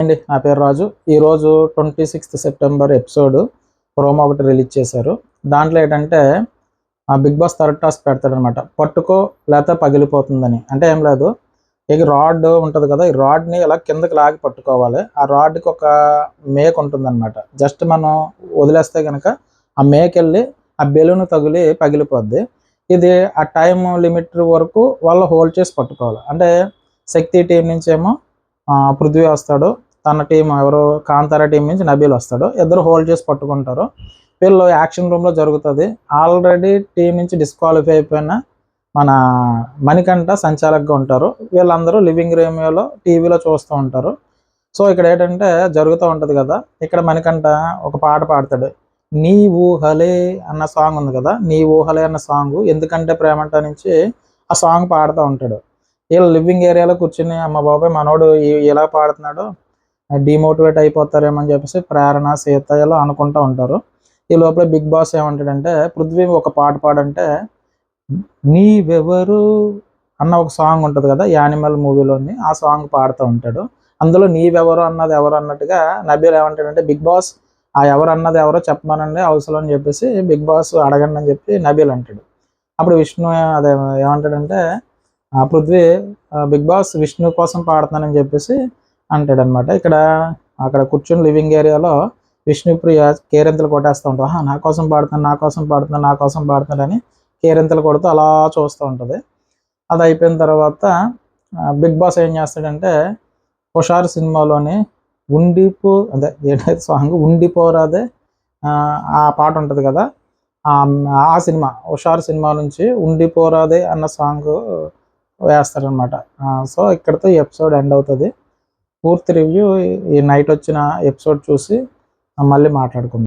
అండి, నా పేరు రాజు. ఈరోజు 26th సెప్టెంబర్ ఎపిసోడ్ ప్రోమో ఒకటి రిలీజ్ చేశారు. దాంట్లో ఏంటంటే బిగ్ బాస్ థర్డ్ టాస్క్ పెడతాడనమాట. పట్టుకో లేకపోతే పగిలిపోతుందని. అంటే ఏం లేదు, ఇక రాడ్ ఉంటుంది కదా, ఈ రాడ్ని ఇలా కిందకి లాగి పట్టుకోవాలి. ఆ రాడ్కి ఒక మేక్ ఉంటుందన్నమాట. జస్ట్ మనం వదిలేస్తే కనుక ఆ మేక్ వెళ్ళి ఆ బెలూన్ తగిలి పగిలిపోద్ది. ఇది ఆ టైం లిమిట్ వరకు వాళ్ళు హోల్డ్ చేసి పట్టుకోవాలి. అంటే శక్తి టీం నుంచి ఏమో పృథ్వీ వస్తాడు, తన టీం ఎవరు కాంతారా టీం నుంచి నబీల్ వస్తాడు. ఇద్దరు హోల్డ్ చేసి పట్టుకుంటారు. వీళ్ళు యాక్షన్ రూమ్లో జరుగుతుంది. ఆల్రెడీ టీం నుంచి డిస్క్వాలిఫై అయిపోయిన మన మణికంఠ సంచాలకుగా ఉంటారు. వీళ్ళందరూ లివింగ్ రూమ్లో టీవీలో చూస్తూ ఉంటారు. సో ఇక్కడ ఏంటంటే జరుగుతూ ఉంటుంది కదా, ఇక్కడ మణికంఠ ఒక పాట పాడతాడు. నీ ఊహలే అన్న సాంగ్ ఉంది కదా, నీ ఊహలే అన్న సాంగ్ ఎందుకంటే ప్రేమంట నుంచి ఆ సాంగ్ పాడుతూ ఉంటాడు. వీళ్ళు లివింగ్ ఏరియాలో కూర్చుని అమ్మ బాబాయ్ మనోడు ఇలా పాడుతున్నాడు, డిమోటివేట్ అయిపోతారేమో అని చెప్పేసి ప్రేరణ సీత ఇలా అనుకుంటూ ఉంటారు. ఈ లోపల బిగ్ బాస్ ఏమంటాడంటే, పృథ్వీ ఒక పాట పాడంటే నీవెవరు అన్న ఒక సాంగ్ ఉంటుంది కదా యానిమల్ మూవీలోని, ఆ సాంగ్ పాడుతూ ఉంటాడు. అందులో నీవెవరు అన్నది ఎవరు అన్నట్టుగా నబీల్ ఏమంటాడంటే, బిగ్ బాస్ ఆ ఎవరు అన్నది ఎవరో చెప్పమానండి అవసరం అని చెప్పేసి బిగ్ బాస్ అడగండి అని చెప్పి నబీల్ అంటాడు. అప్పుడు విష్ణు అదే ఏమంటాడంటే, పృథ్వీ బిగ్ బాస్ విష్ణు కోసం పాడుతున్నానని చెప్పేసి అంటాడనమాట. అక్కడ కూర్చొని లివింగ్ ఏరియాలో విష్ణుప్రియ కేరింతలు కొట్టేస్తూ ఉంటాం. నా కోసం పాడుతున్నాను, నా కోసం పాడుతున్నాను, నా కోసం పాడుతున్నాడని కేరింతలు కొడుతూ అలా చూస్తూ ఉంటుంది. అది అయిపోయిన తర్వాత బిగ్ బాస్ ఏం చేస్తాడంటే, హుషారు సినిమాలోని ఏదైతే సాంగ్ ఉండిపోరాదే ఆ పాట ఉంటుంది కదా, ఆ సినిమా హుషారు సినిమా నుంచి ఉండిపోరాదే అన్న సాంగ్ వేస్తారనమాట. సో ఇక్కడితో ఈ ఎపిసోడ్ ఎండ్ అవుతుంది. పూర్తి రివ్యూ ఈ నైట్ వచ్చిన ఎపిసోడ్ చూసి మళ్ళీ మాట్లాడుకుందాం.